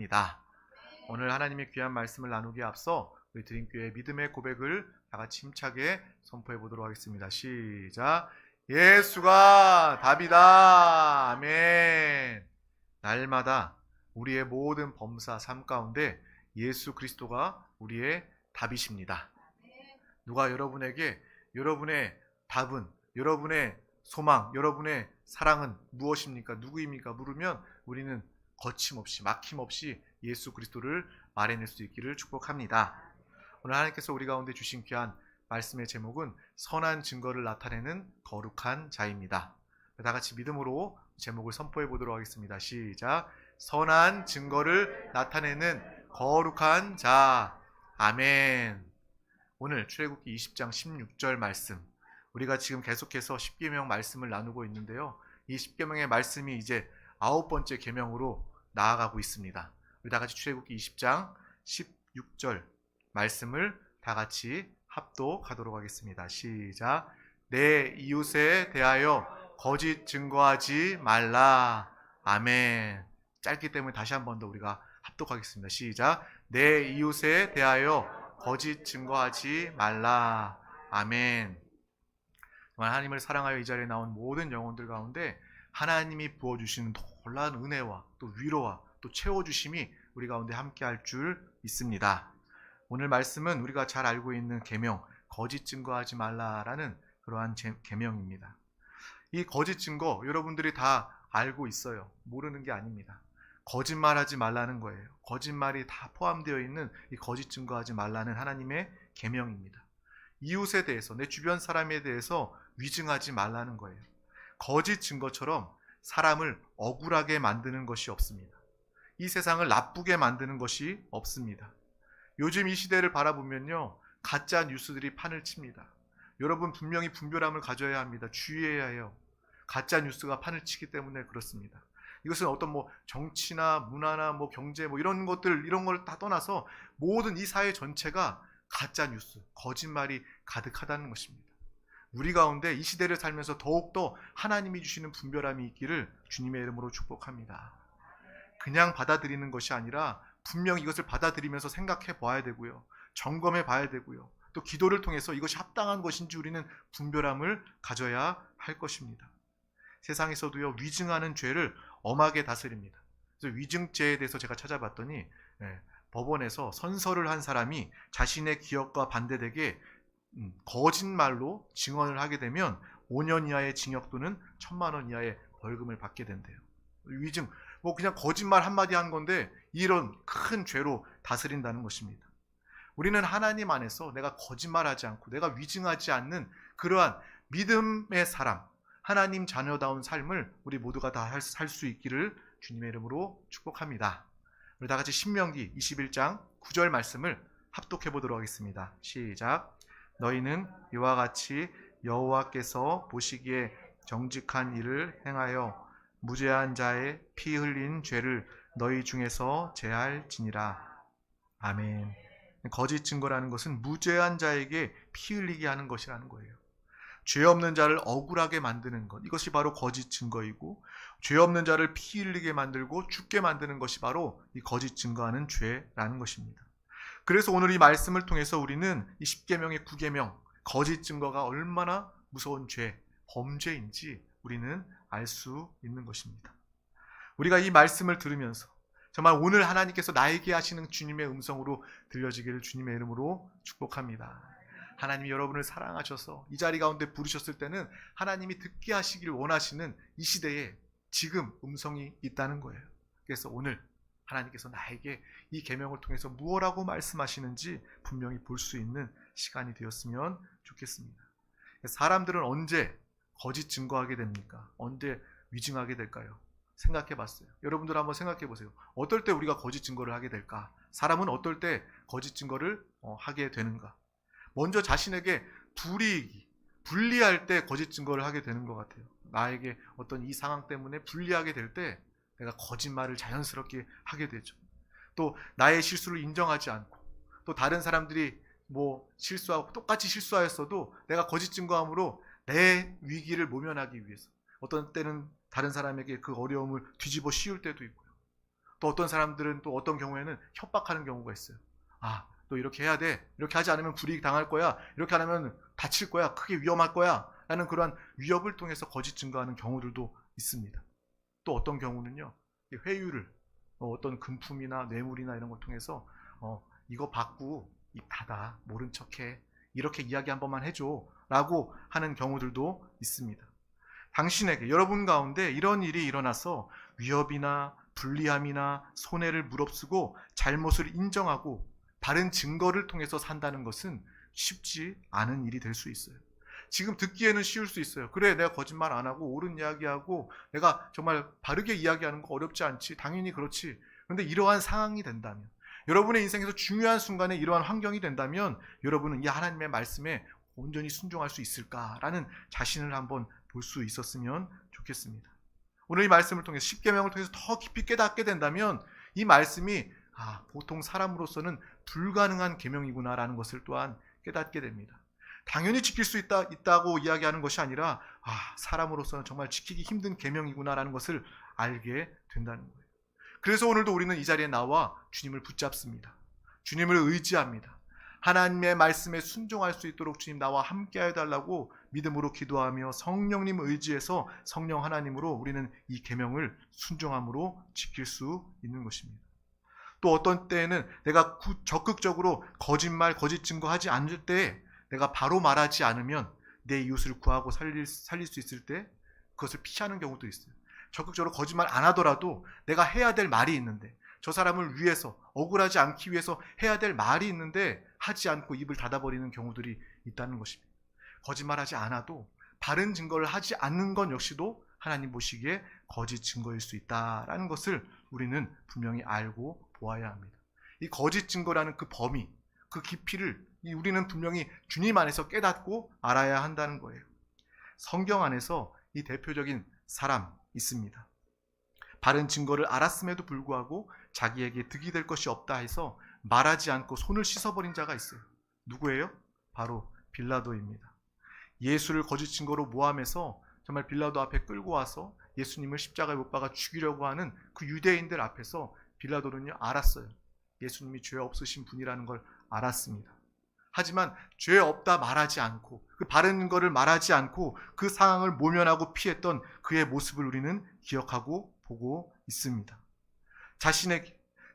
입니다. 오늘 하나님의 귀한 말씀을 나누기에 앞서 우리 드림교회 믿음의 고백을 다 같이 힘차게 선포해 보도록 하겠습니다. 시작. 예수가 답이다. 아멘. 날마다 우리의 모든 범사 삶 가운데 예수 그리스도가 우리의 답이십니다. 누가 여러분에게 여러분의 답은, 여러분의 소망, 여러분의 사랑은 무엇입니까? 누구입니까? 물으면 우리는 거침없이, 막힘없이 예수 그리스도를 말해낼 수 있기를 축복합니다. 오늘 하나님께서 우리 가운데 주신 귀한 말씀의 제목은 선한 증거를 나타내는 거룩한 자입니다. 다 같이 믿음으로 제목을 선포해 보도록 하겠습니다. 시작. 선한 증거를 나타내는 거룩한 자. 아멘. 오늘 출애굽기 20장 16절 말씀, 우리가 지금 계속해서 십계명 말씀을 나누고 있는데요, 이 십계명의 말씀이 이제 9번째 계명으로 나아가고 있습니다. 우리 다 같이 출애굽기 20장 16절 말씀을 다 같이 합독하도록 하겠습니다. 시작. 내 이웃에 대하여 거짓 증거하지 말라. 아멘. 짧기 때문에 다시 한 번 더 우리가 합독하겠습니다. 시작. 내 이웃에 대하여 거짓 증거하지 말라. 아멘. 정말 하나님을 사랑하여 이 자리에 나온 모든 영혼들 가운데 하나님이 부어주시는 놀라운 은혜와 또 위로와 또 채워주심이 우리 가운데 함께할 줄 믿습니다. 오늘 말씀은 우리가 잘 알고 있는 계명, 거짓 증거하지 말라라는 그러한 계명입니다. 이 거짓 증거 여러분들이 다 알고 있어요. 모르는 게 아닙니다. 거짓말하지 말라는 거예요. 거짓말이 다 포함되어 있는 이 거짓 증거하지 말라는 하나님의 계명입니다. 이웃에 대해서, 내 주변 사람에 대해서 위증하지 말라는 거예요. 거짓 증거처럼 사람을 억울하게 만드는 것이 없습니다. 이 세상을 나쁘게 만드는 것이 없습니다. 요즘 이 시대를 바라보면요, 가짜 뉴스들이 판을 칩니다. 여러분 분명히 분별함을 가져야 합니다. 주의해야 해요. 가짜 뉴스가 판을 치기 때문에 그렇습니다. 이것은 어떤 정치나 문화나 경제 이런 것들, 이런 걸 다 떠나서 모든 이 사회 전체가 가짜 뉴스, 거짓말이 가득하다는 것입니다. 우리 가운데 이 시대를 살면서 더욱더 하나님이 주시는 분별함이 있기를 주님의 이름으로 축복합니다. 그냥 받아들이는 것이 아니라 분명히 이것을 받아들이면서 생각해 봐야 되고요, 점검해 봐야 되고요, 또 기도를 통해서 이것이 합당한 것인지 우리는 분별함을 가져야 할 것입니다. 세상에서도요, 위증하는 죄를 엄하게 다스립니다. 그래서 위증죄에 대해서 제가 찾아봤더니 법원에서 선서를 한 사람이 자신의 기억과 반대되게 거짓말로 증언을 하게 되면 5년 이하의 징역 또는 1,000만 원 이하의 벌금을 받게 된대요. 위증, 그냥 거짓말 한마디 한 건데 이런 큰 죄로 다스린다는 것입니다. 우리는 하나님 안에서 내가 거짓말하지 않고 내가 위증하지 않는 그러한 믿음의 사람, 하나님 자녀다운 삶을 우리 모두가 다 살 수 있기를 주님의 이름으로 축복합니다. 우리 다 같이 신명기 21장 9절 말씀을 합독해 보도록 하겠습니다. 시작. 너희는 이와 같이 여호와께서 보시기에 정직한 일을 행하여 무죄한 자의 피 흘린 죄를 너희 중에서 제할지니라. 아멘. 거짓 증거라는 것은 무죄한 자에게 피 흘리게 하는 것이라는 거예요. 죄 없는 자를 억울하게 만드는 것, 이것이 바로 거짓 증거이고, 죄 없는 자를 피 흘리게 만들고 죽게 만드는 것이 바로 이 거짓 증거하는 죄라는 것입니다. 그래서 오늘 이 말씀을 통해서 우리는 이 십계명의 9계명, 거짓 증거가 얼마나 무서운 죄, 범죄인지 우리는 알 수 있는 것입니다. 우리가 이 말씀을 들으면서 정말 오늘 하나님께서 나에게 하시는 주님의 음성으로 들려지기를 주님의 이름으로 축복합니다. 하나님이 여러분을 사랑하셔서 이 자리 가운데 부르셨을 때는 하나님이 듣게 하시기를 원하시는 이 시대에 지금 음성이 있다는 거예요. 그래서 오늘 하나님께서 나에게 이 계명을 통해서 무엇라고 말씀하시는지 분명히 볼 수 있는 시간이 되었으면 좋겠습니다. 사람들은 언제 거짓 증거하게 됩니까? 언제 위증하게 될까요? 생각해 봤어요. 여러분들 한번 생각해 보세요. 어떨 때 우리가 거짓 증거를 하게 될까? 사람은 어떨 때 거짓 증거를 하게 되는가? 먼저 자신에게 불리할 때 거짓 증거를 하게 되는 것 같아요. 나에게 어떤 이 상황 때문에 불리하게 될 때 내가 거짓말을 자연스럽게 하게 되죠. 또 나의 실수를 인정하지 않고, 또 다른 사람들이 실수하고 똑같이 실수하였어도 내가 거짓 증거함으로 내 위기를 모면하기 위해서, 어떤 때는 다른 사람에게 그 어려움을 뒤집어 씌울 때도 있고요. 또 어떤 사람들은 또 어떤 경우에는 협박하는 경우가 있어요. 아, 너 이렇게 해야 돼. 이렇게 하지 않으면 불이익 당할 거야. 이렇게 안 하면 다칠 거야. 크게 위험할 거야. 라는 그러한 위협을 통해서 거짓 증거하는 경우들도 있습니다. 또 어떤 경우는요, 회유를 어떤 금품이나 뇌물이나 이런 걸 통해서 이거 받고 입 닫아, 모른 척해, 이렇게 이야기 한 번만 해줘 라고 하는 경우들도 있습니다. 당신에게, 여러분 가운데 이런 일이 일어나서 위협이나 불리함이나 손해를 무릅쓰고 잘못을 인정하고 바른 증거를 통해서 산다는 것은 쉽지 않은 일이 될 수 있어요. 지금 듣기에는 쉬울 수 있어요. 그래, 내가 거짓말 안 하고 옳은 이야기하고 내가 정말 바르게 이야기하는 거 어렵지 않지. 당연히 그렇지. 그런데 이러한 상황이 된다면, 여러분의 인생에서 중요한 순간에 이러한 환경이 된다면 여러분은 이 하나님의 말씀에 온전히 순종할 수 있을까라는 자신을 한번 볼 수 있었으면 좋겠습니다. 오늘 이 말씀을 통해서 십계명을 통해서 더 깊이 깨닫게 된다면 이 말씀이 보통 사람으로서는 불가능한 계명이구나라는 것을 또한 깨닫게 됩니다. 당연히 지킬 수 있다고 이야기하는 것이 아니라 사람으로서는 정말 지키기 힘든 계명이구나라는 것을 알게 된다는 거예요. 그래서 오늘도 우리는 이 자리에 나와 주님을 붙잡습니다. 주님을 의지합니다. 하나님의 말씀에 순종할 수 있도록 주님 나와 함께 해달라고 믿음으로 기도하며 성령님 의지해서 성령 하나님으로 우리는 이 계명을 순종함으로 지킬 수 있는 것입니다. 또 어떤 때에는 내가 적극적으로 거짓 증거하지 않을 때 내가 바로 말하지 않으면 내 이웃을 구하고 살릴 수 있을 때 그것을 피하는 경우도 있어요. 적극적으로 거짓말 안 하더라도 내가 해야 될 말이 있는데, 저 사람을 위해서, 억울하지 않기 위해서 해야 될 말이 있는데 하지 않고 입을 닫아버리는 경우들이 있다는 것입니다. 거짓말하지 않아도 바른 증거를 하지 않는 것 역시도 하나님 보시기에 거짓 증거일 수 있다라는 것을 우리는 분명히 알고 보아야 합니다. 이 거짓 증거라는 그 범위, 그 깊이를 우리는 분명히 주님 안에서 깨닫고 알아야 한다는 거예요. 성경 안에서 이 대표적인 사람 있습니다. 바른 증거를 알았음에도 불구하고 자기에게 득이 될 것이 없다 해서 말하지 않고 손을 씻어버린 자가 있어요. 누구예요? 바로 빌라도입니다. 예수를 거짓 증거로 모함해서 정말 빌라도 앞에 끌고 와서 예수님을 십자가에 못 박아 죽이려고 하는 그 유대인들 앞에서 빌라도는요, 알았어요. 예수님이 죄 없으신 분이라는 걸 알았습니다. 하지만 죄 없다 말하지 않고, 그 바른 거를 말하지 않고 그 상황을 모면하고 피했던 그의 모습을 우리는 기억하고 보고 있습니다.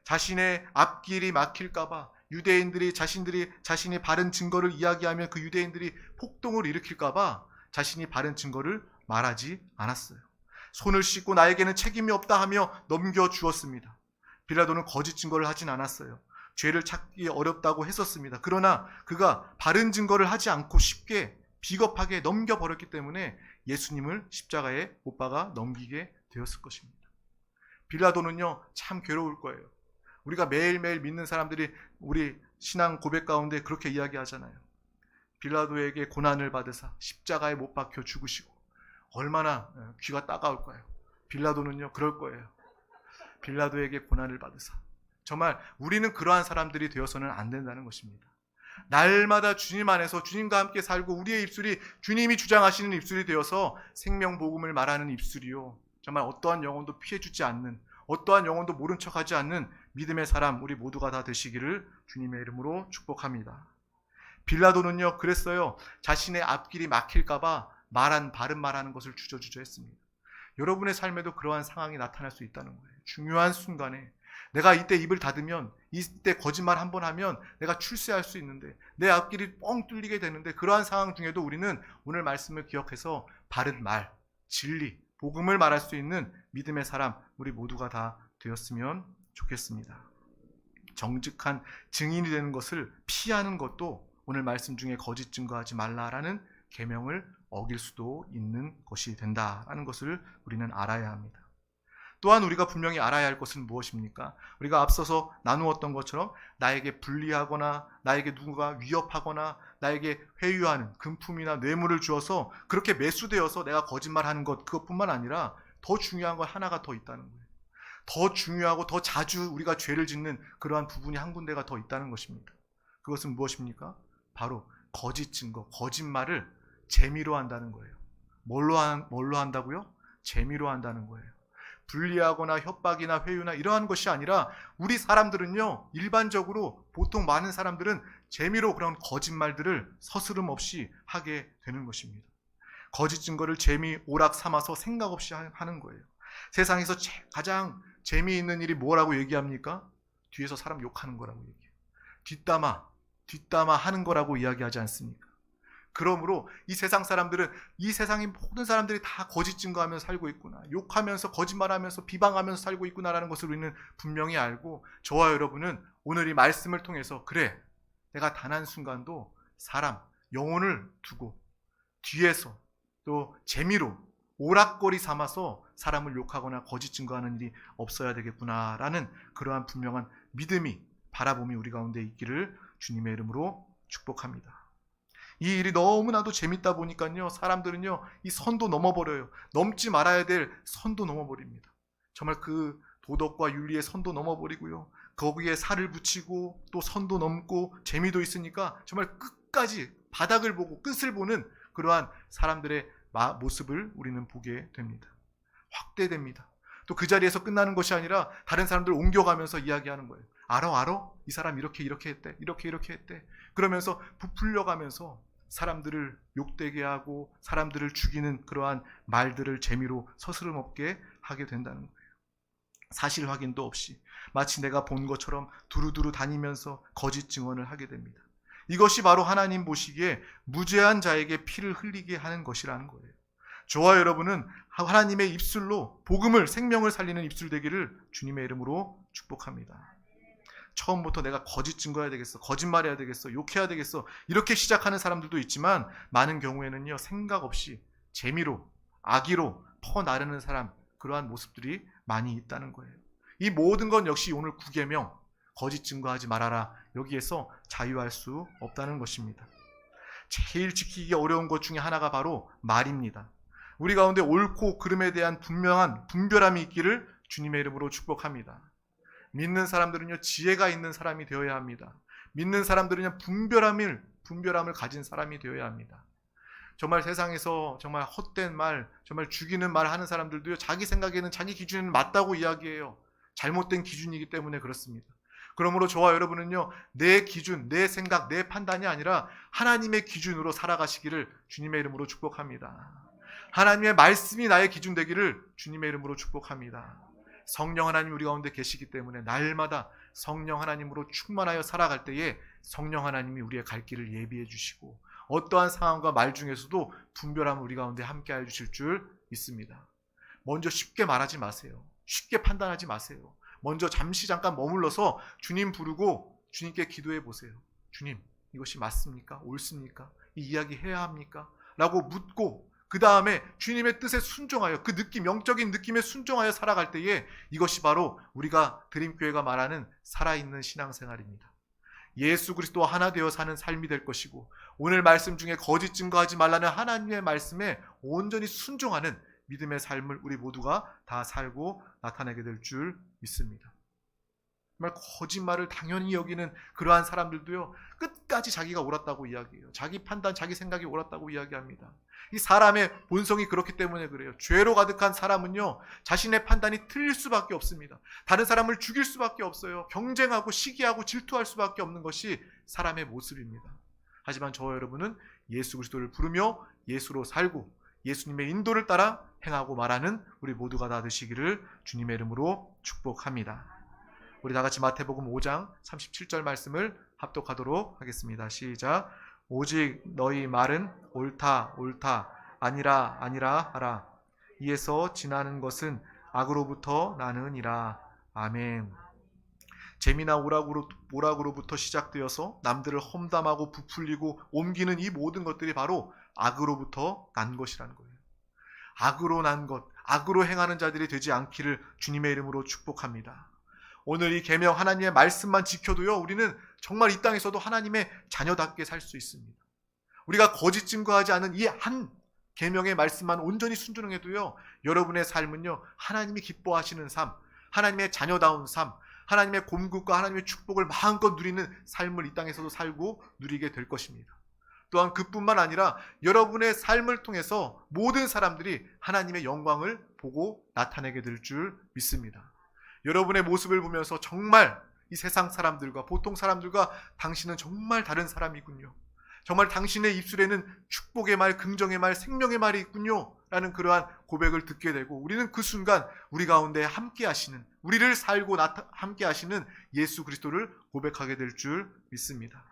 자신의 앞길이 막힐까봐 유대인들이 자신이 바른 증거를 이야기하면 그 유대인들이 폭동을 일으킬까봐 자신이 바른 증거를 말하지 않았어요. 손을 씻고 나에게는 책임이 없다 하며 넘겨주었습니다. 빌라도는 거짓 증거를 하진 않았어요. 죄를 찾기 어렵다고 했었습니다. 그러나 그가 바른 증거를 하지 않고 쉽게 비겁하게 넘겨버렸기 때문에 예수님을 십자가에 못 박아 넘기게 되었을 것입니다. 빌라도는요, 참 괴로울 거예요. 우리가 매일매일 믿는 사람들이 우리 신앙 고백 가운데 그렇게 이야기하잖아요. 빌라도에게 고난을 받으사 십자가에 못 박혀 죽으시고 얼마나 귀가 따가울 거예요. 빌라도는요, 그럴 거예요. 빌라도에게 고난을 받으사. 정말 우리는 그러한 사람들이 되어서는 안 된다는 것입니다. 날마다 주님 안에서 주님과 함께 살고 우리의 입술이 주님이 주장하시는 입술이 되어서 생명복음을 말하는 입술이요, 정말 어떠한 영혼도 피해주지 않는, 어떠한 영혼도 모른 척하지 않는 믿음의 사람 우리 모두가 다 되시기를 주님의 이름으로 축복합니다. 빌라도는요, 그랬어요. 자신의 앞길이 막힐까봐 바른 말하는 것을 주저주저 했습니다. 여러분의 삶에도 그러한 상황이 나타날 수 있다는 거예요. 중요한 순간에 내가 이때 입을 닫으면, 이때 거짓말 한 번 하면 내가 출세할 수 있는데, 내 앞길이 뻥 뚫리게 되는데, 그러한 상황 중에도 우리는 오늘 말씀을 기억해서 바른 말, 진리, 복음을 말할 수 있는 믿음의 사람 우리 모두가 다 되었으면 좋겠습니다. 정직한 증인이 되는 것을 피하는 것도 오늘 말씀 중에 거짓 증거하지 말라라는 계명을 어길 수도 있는 것이 된다라는 것을 우리는 알아야 합니다. 또한 우리가 분명히 알아야 할 것은 무엇입니까? 우리가 앞서서 나누었던 것처럼 나에게 불리하거나 나에게 누군가 위협하거나 나에게 회유하는 금품이나 뇌물을 주어서 그렇게 매수되어서 내가 거짓말하는 것, 그것뿐만 아니라 더 중요한 것 하나가 더 있다는 거예요. 더 중요하고 더 자주 우리가 죄를 짓는 그러한 부분이 한 군데가 더 있다는 것입니다. 그것은 무엇입니까? 바로 거짓 증거, 거짓말을 재미로 한다는 거예요. 뭘로 한다고요? 재미로 한다는 거예요. 불리하거나 협박이나 회유나 이러한 것이 아니라 우리 사람들은요, 일반적으로 보통 많은 사람들은 재미로 그런 거짓말들을 서스름 없이 하게 되는 것입니다. 거짓 증거를 재미 오락 삼아서 생각 없이 하는 거예요. 세상에서 가장 재미있는 일이 뭐라고 얘기합니까? 뒤에서 사람 욕하는 거라고 얘기해요. 뒷담화 하는 거라고 이야기하지 않습니까? 그러므로 이 세상 사람들은, 이 세상의 모든 사람들이 다 거짓 증거하면서 살고 있구나, 욕하면서 거짓말하면서 비방하면서 살고 있구나라는 것을 우리는 분명히 알고, 저와 여러분은 오늘 이 말씀을 통해서 그래, 내가 단 한순간도 사람, 영혼을 두고 뒤에서 또 재미로 오락거리 삼아서 사람을 욕하거나 거짓 증거하는 일이 없어야 되겠구나라는 그러한 분명한 믿음이, 바라봄이 우리 가운데 있기를 주님의 이름으로 축복합니다. 이 일이 너무나도 재밌다 보니까요, 사람들은요, 이 선도 넘어버려요. 넘지 말아야 될 선도 넘어버립니다. 정말 그 도덕과 윤리의 선도 넘어버리고요, 거기에 살을 붙이고 또 선도 넘고 재미도 있으니까 정말 끝까지 바닥을 보고 끝을 보는 그러한 사람들의 모습을 우리는 보게 됩니다. 확대됩니다. 또 그 자리에서 끝나는 것이 아니라 다른 사람들 옮겨가면서 이야기하는 거예요. 알아? 이 사람 이렇게 했대. 이렇게 했대. 그러면서 부풀려가면서 사람들을 욕되게 하고 사람들을 죽이는 그러한 말들을 재미로 서스름 없게 하게 된다는 거예요. 사실 확인도 없이 마치 내가 본 것처럼 두루두루 다니면서 거짓 증언을 하게 됩니다. 이것이 바로 하나님 보시기에 무죄한 자에게 피를 흘리게 하는 것이라는 거예요. 저와 여러분은 하나님의 입술로 복음을, 생명을 살리는 입술 되기를 주님의 이름으로 축복합니다. 처음부터 내가 거짓 증거해야 되겠어, 거짓말해야 되겠어, 욕해야 되겠어, 이렇게 시작하는 사람들도 있지만 많은 경우에는요, 생각 없이 재미로, 악의로 퍼나르는 사람, 그러한 모습들이 많이 있다는 거예요. 이 모든 건 역시 오늘 9계명, 거짓 증거하지 말아라, 여기에서 자유할 수 없다는 것입니다. 제일 지키기 어려운 것 중에 하나가 바로 말입니다. 우리 가운데 옳고 그름에 대한 분명한 분별함이 있기를 주님의 이름으로 축복합니다. 믿는 사람들은요, 지혜가 있는 사람이 되어야 합니다. 믿는 사람들은요, 분별함을 가진 사람이 되어야 합니다. 정말 세상에서 정말 헛된 말, 정말 죽이는 말 하는 사람들도요, 자기 생각에는, 자기 기준에는 맞다고 이야기해요. 잘못된 기준이기 때문에 그렇습니다. 그러므로 저와 여러분은요, 내 기준, 내 생각, 내 판단이 아니라 하나님의 기준으로 살아가시기를 주님의 이름으로 축복합니다. 하나님의 말씀이 나의 기준 되기를 주님의 이름으로 축복합니다. 성령 하나님 우리 가운데 계시기 때문에 날마다 성령 하나님으로 충만하여 살아갈 때에 성령 하나님이 우리의 갈 길을 예비해 주시고 어떠한 상황과 말 중에서도 분별함을 우리 가운데 함께하여 주실 줄 믿습니다. 먼저 쉽게 말하지 마세요. 쉽게 판단하지 마세요. 먼저 잠깐 머물러서 주님 부르고 주님께 기도해 보세요. 주님, 이것이 맞습니까? 옳습니까? 이 이야기 해야 합니까? 라고 묻고 그 다음에 주님의 뜻에 순종하여, 그 느낌, 영적인 느낌에 순종하여 살아갈 때에 이것이 바로 우리가 드림교회가 말하는 살아있는 신앙생활입니다. 예수 그리스도와 하나 되어 사는 삶이 될 것이고, 오늘 말씀 중에 거짓 증거하지 말라는 하나님의 말씀에 온전히 순종하는 믿음의 삶을 우리 모두가 다 살고 나타내게 될 줄 믿습니다. 정말 거짓말을 당연히 여기는 그러한 사람들도요, 끝까지 자기가 옳았다고 이야기해요. 자기 판단, 자기 생각이 옳았다고 이야기합니다. 이 사람의 본성이 그렇기 때문에 그래요. 죄로 가득한 사람은요, 자신의 판단이 틀릴 수밖에 없습니다. 다른 사람을 죽일 수밖에 없어요. 경쟁하고 시기하고 질투할 수밖에 없는 것이 사람의 모습입니다. 하지만 저와 여러분은 예수 그리스도를 부르며 예수로 살고 예수님의 인도를 따라 행하고 말하는 우리 모두가 다 되시기를 주님의 이름으로 축복합니다. 우리 다 같이 마태복음 5장 37절 말씀을 합독하도록 하겠습니다. 시작. 오직 너희 말은 옳다 아니라 하라. 이에서 지나는 것은 악으로부터 나느니라. 아멘. 재미나 오락으로부터 시작되어서 남들을 험담하고 부풀리고 옮기는 이 모든 것들이 바로 악으로부터 난 것이라는 거예요. 악으로 난 것, 악으로 행하는 자들이 되지 않기를 주님의 이름으로 축복합니다. 오늘 이 계명 하나님의 말씀만 지켜도요, 우리는 정말 이 땅에서도 하나님의 자녀답게 살 수 있습니다. 우리가 거짓 증거하지 않은 이 한 계명의 말씀만 온전히 순종해도요, 여러분의 삶은요, 하나님이 기뻐하시는 삶, 하나님의 자녀다운 삶, 하나님의 공급과 하나님의 축복을 마음껏 누리는 삶을 이 땅에서도 살고 누리게 될 것입니다. 또한 그뿐만 아니라 여러분의 삶을 통해서 모든 사람들이 하나님의 영광을 보고 나타내게 될 줄 믿습니다. 여러분의 모습을 보면서 정말 이 세상 사람들과 보통 사람들과 당신은 정말 다른 사람이군요. 정말 당신의 입술에는 축복의 말, 긍정의 말, 생명의 말이 있군요. 라는 그러한 고백을 듣게 되고 우리는 그 순간 우리 가운데 함께 하시는, 우리를 살고 함께 하시는 예수 그리스도를 고백하게 될 줄 믿습니다.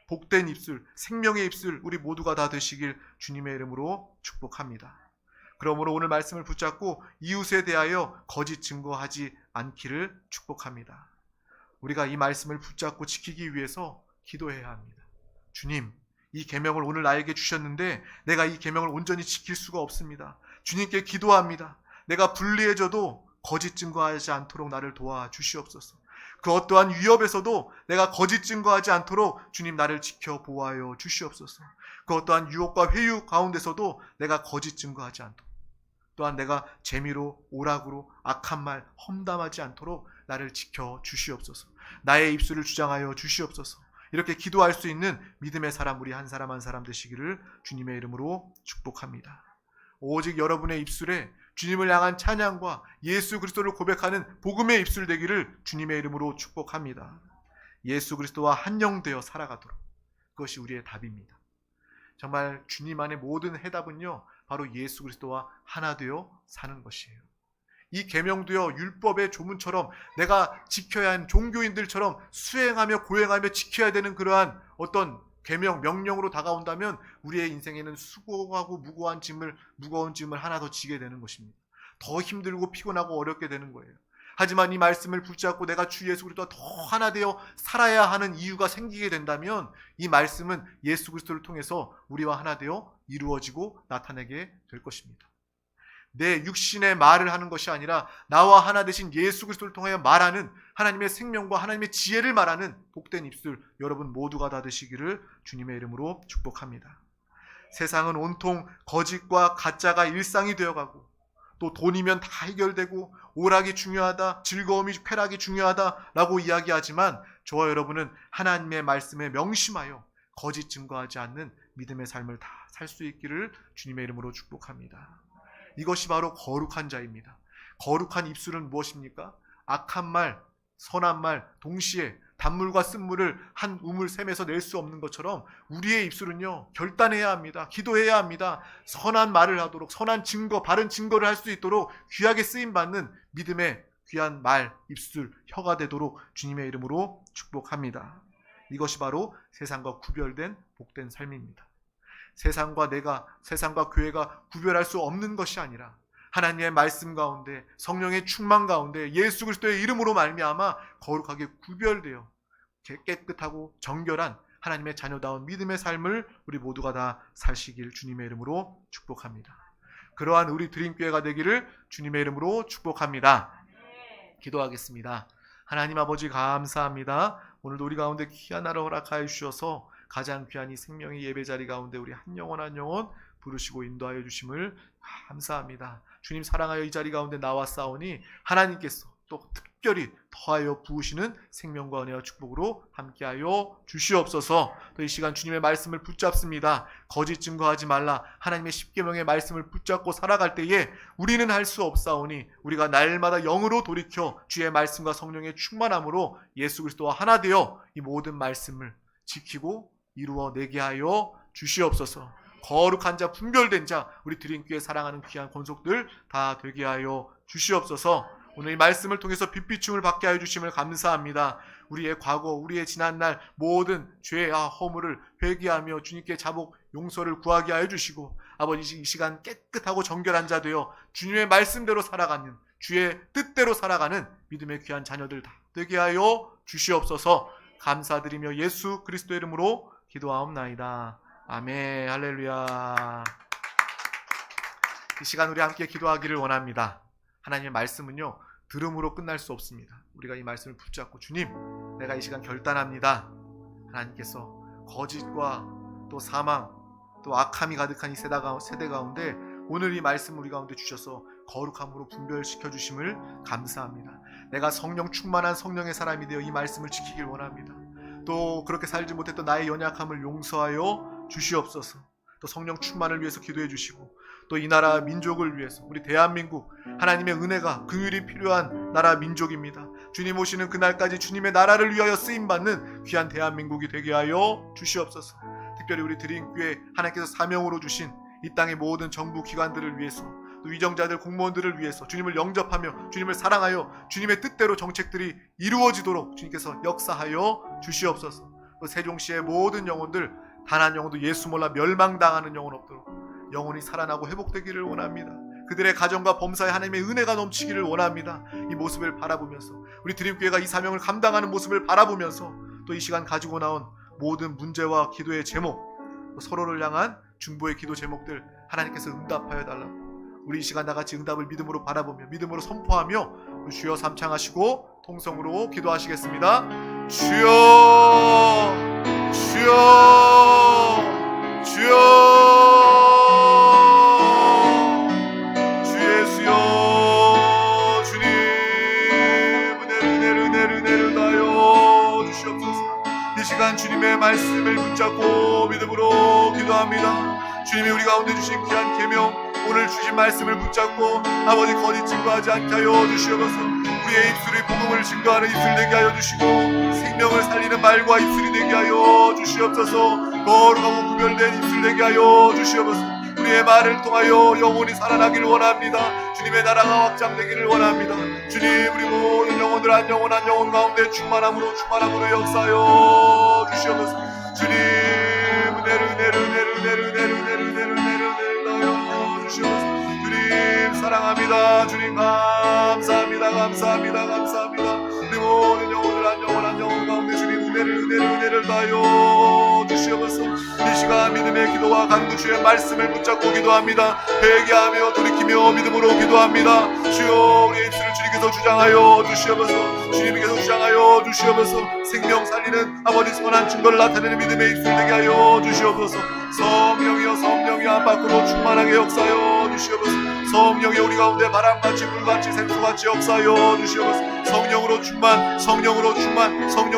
복된 입술, 생명의 입술 우리 모두가 다 되시길 주님의 이름으로 축복합니다. 그러므로 오늘 말씀을 붙잡고 이웃에 대하여 거짓 증거하지 않기를 축복합니다. 우리가 이 말씀을 붙잡고 지키기 위해서 기도해야 합니다. 주님, 이 계명을 오늘 나에게 주셨는데 내가 이 계명을 온전히 지킬 수가 없습니다. 주님께 기도합니다. 내가 불리해져도 거짓 증거하지 않도록 나를 도와주시옵소서. 그 어떠한 위협에서도 내가 거짓 증거하지 않도록 주님 나를 지켜 보호하여 주시옵소서. 그 어떠한 유혹과 회유 가운데서도 내가 거짓 증거하지 않도록, 또한 내가 재미로 오락으로 악한 말 험담하지 않도록 나를 지켜 주시옵소서. 나의 입술을 주장하여 주시옵소서. 이렇게 기도할 수 있는 믿음의 사람 우리 한 사람 한 사람 되시기를 주님의 이름으로 축복합니다. 오직 여러분의 입술에 주님을 향한 찬양과 예수 그리스도를 고백하는 복음의 입술 되기를 주님의 이름으로 축복합니다. 예수 그리스도와 한영되어 살아가도록, 그것이 우리의 답입니다. 정말 주님 안의 모든 해답은요 바로 예수 그리스도와 하나 되어 사는 것이에요. 이 계명도요 율법의 조문처럼 내가 지켜야 하는 종교인들처럼 수행하며 고행하며 지켜야 되는 그러한 어떤 계명 명령으로 다가온다면 우리의 인생에는 수고하고 무거운 짐을 하나 더 지게 되는 것입니다. 더 힘들고 피곤하고 어렵게 되는 거예요. 하지만 이 말씀을 붙잡고 내가 주 예수 그리스도와 더 하나 되어 살아야 하는 이유가 생기게 된다면 이 말씀은 예수 그리스도를 통해서 우리와 하나 되어 이루어지고 나타내게 될 것입니다. 내 육신의 말을 하는 것이 아니라 나와 하나 되신 예수 그리스도를 통하여 말하는 하나님의 생명과 하나님의 지혜를 말하는 복된 입술 여러분 모두가 다 되시기를 주님의 이름으로 축복합니다. 세상은 온통 거짓과 가짜가 일상이 되어가고 또 돈이면 다 해결되고 오락이 중요하다, 즐거움이 쾌락이 중요하다라고 이야기하지만 저와 여러분은 하나님의 말씀에 명심하여 거짓 증거하지 않는 믿음의 삶을 다 살 수 있기를 주님의 이름으로 축복합니다. 이것이 바로 거룩한 자입니다. 거룩한 입술은 무엇입니까? 악한 말, 선한 말 동시에 단물과 쓴물을 한 우물 샘에서 낼 수 없는 것처럼 우리의 입술은요 결단해야 합니다. 기도해야 합니다. 선한 말을 하도록, 선한 증거, 바른 증거를 할 수 있도록 귀하게 쓰임받는 믿음의 귀한 말, 입술, 혀가 되도록 주님의 이름으로 축복합니다. 이것이 바로 세상과 구별된 복된 삶입니다. 세상과 교회가 구별할 수 없는 것이 아니라 하나님의 말씀 가운데 성령의 충만 가운데 예수 그리스도의 이름으로 말미암아 거룩하게 구별되어 깨끗하고 정결한 하나님의 자녀다운 믿음의 삶을 우리 모두가 다 사시길 주님의 이름으로 축복합니다. 그러한 우리 드림교회가 되기를 주님의 이름으로 축복합니다. 기도하겠습니다. 하나님 아버지 감사합니다. 오늘도 우리 가운데 귀한 날을 허락하여 주셔서 가장 귀한 이 생명의 예배 자리 가운데 우리 한 영혼 한 영혼 부르시고 인도하여 주심을 감사합니다. 주님 사랑하여 이 자리 가운데 나왔사오니 하나님께서 또 특별히 더하여 부으시는 생명과 은혜와 축복으로 함께하여 주시옵소서. 또 이 시간 주님의 말씀을 붙잡습니다. 거짓 증거하지 말라 하나님의 십계명의 말씀을 붙잡고 살아갈 때에 우리는 할 수 없사오니 우리가 날마다 영으로 돌이켜 주의 말씀과 성령의 충만함으로 예수 그리스도와 하나 되어 이 모든 말씀을 지키고 이루어내게 하여 주시옵소서. 거룩한 자, 분별된 자, 우리 드림교회 사랑하는 귀한 권속들 다 되게 하여 주시옵소서. 오늘 이 말씀을 통해서 빛비춤을 받게 하여 주심을 감사합니다. 우리의 과거, 우리의 지난날 모든 죄와 허물을 회개하며 주님께 자복 용서를 구하게 하여 주시고 아버지 이 시간 깨끗하고 정결한 자 되어 주님의 말씀대로 살아가는 주의 뜻대로 살아가는 믿음의 귀한 자녀들 다 되게 하여 주시옵소서. 감사드리며 예수 그리스도의 이름으로 기도하옵나이다. 아멘. 할렐루야. 이 시간 우리 함께 기도하기를 원합니다. 하나님의 말씀은요 들음으로 끝날 수 없습니다. 우리가 이 말씀을 붙잡고 주님 내가 이 시간 결단합니다. 하나님께서 거짓과 또 사망 또 악함이 가득한 이 세대 가운데 오늘 이 말씀 우리 가운데 주셔서 거룩함으로 분별시켜 주심을 감사합니다. 내가 성령 충만한 성령의 사람이 되어 이 말씀을 지키길 원합니다. 또 그렇게 살지 못했던 나의 연약함을 용서하여 주시옵소서. 또 성령 충만을 위해서 기도해 주시고 또 이 나라 민족을 위해서 우리 대한민국 하나님의 은혜가 긍휼이 필요한 나라 민족입니다. 주님 오시는 그날까지 주님의 나라를 위하여 쓰임받는 귀한 대한민국이 되게 하여 주시옵소서. 특별히 우리 드림교회 하나님께서 사명으로 주신 이 땅의 모든 정부 기관들을 위해서 또 위정자들 공무원들을 위해서 주님을 영접하며 주님을 사랑하여 주님의 뜻대로 정책들이 이루어지도록 주님께서 역사하여 주시옵소서. 또 세종시의 모든 영혼들 단 한 영혼도 예수 몰라 멸망당하는 영혼 없도록 영혼이 살아나고 회복되기를 원합니다. 그들의 가정과 범사에 하나님의 은혜가 넘치기를 원합니다. 이 모습을 바라보면서 우리 드림교회가 이 사명을 감당하는 모습을 바라보면서 또 이 시간 가지고 나온 모든 문제와 기도의 제목, 또 서로를 향한 중보의 기도 제목들 하나님께서 응답하여 달라고 우리 이 시간 나같이 응답을 믿음으로 바라보며 믿음으로 선포하며 주여 삼창하시고 통성으로 기도하시겠습니다. 주여 주여 주여 주 예수여 주님 은혜를 다하여 주시옵소서. 이 시간 주님의 말씀을 붙잡고 믿음으로 기도합니다. 주님이 우리 가운데 주신 귀한 계명 오늘 주신 말씀을 붙잡고 아버지 거짓 증거하지 않게 하여 주시옵소서. 우리의 입술이 복음을 증거하는 입술 되게 하여 주시고 생명을 살리는 말과 입술이 되게 하여 주시옵소서. 거룩하고 구별된 입술 되게 하여 주시옵소서. 우리의 말을 통하여 영혼이 살아나기를 원합니다. 주님의 나라가 확장되기를 원합니다. 주님 우리 모든 영혼들 한 영혼 한 영혼 가운데 충만함으로 역사하여 주시옵소서. 주님 은혜를 하여 주시옵소서. 주님 사랑합니다. 주님 감사합니다. 우리 모든 영혼들 한 영혼 한 영혼 가운데 주님 은혜를 다하여 주시옵소서. 이 시간 믿음의 기도와 간구주의 말씀을 붙잡고 기도합니다. 회개하며 돌이키며 믿음으로 기도합니다. 주여 우리의 입술을 주님께서 주장하여 주시옵소서. 주님께서 주장하여 주시옵소서. 생명 살리는 아버지 선한 증거를 나타내는 믿음의 입술 되게 하여 주시옵소서. 성령이 앞 밖으로 충만하게 역사하여 주시옵소서. 성령이 우리 가운데 바람같이 물같이 생수같이 역사하여 주시옵소서. 성령으로 충만 성령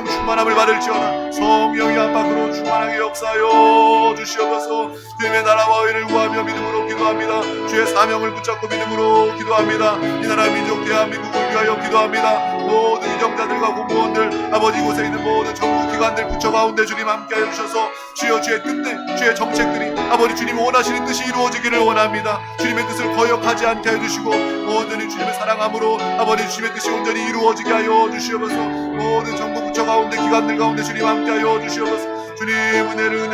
충만함을 받을지어다. 성령이 앞 밖으로 충만하게 역사하여 주시옵소서. 주님의 나라와 의를 구하며 믿음으로 기도합니다. 주의 사명을 붙잡고 믿음으로 기도합니다. 이 나라 민족 대한민국을 위하여 기도합니다. 모든 이정자들과 공무원들 아버지 곳에 있는 모든 정부기관들 부처 가운데 주님 함께하여 주셔서 주여 주의 뜻들 주의 정책들이 아버지 주님 원하시는 뜻이 이루어지기를 원합니다. 주님의 뜻을 거역하지 않게 해주시고 모든 주님의 사랑함으로 아버지 주님의 뜻이 온전히 이루어지게 하여 주시옵소서. 모든 정부 부처 가운데 기관들 가운데 주님 함께하여 주시옵소서. 주님 은혜를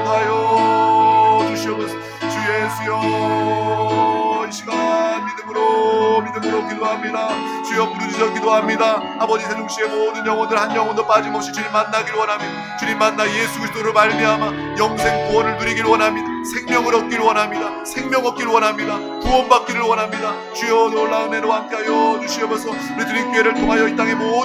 하여 주시옵소서. 주 예수여 이 시간 믿음으로 기도합니다. 주여 부르짖어 기도합니다. 아버지 세종시의 모든 영혼들 한 영혼도 빠짐없이 주님 만나길 원합니다. 주님 만나 예수 그리스도로 말미암아 영생 구원을 누리길 원합니다. 생명을 얻길 원합니다. 생명 얻길 원합니다. 구원받기를 원합니다. 주여 놀라운 은혜로 함께하여 주시옵소서. 우리 드림교회를 통하여 이 땅의 모든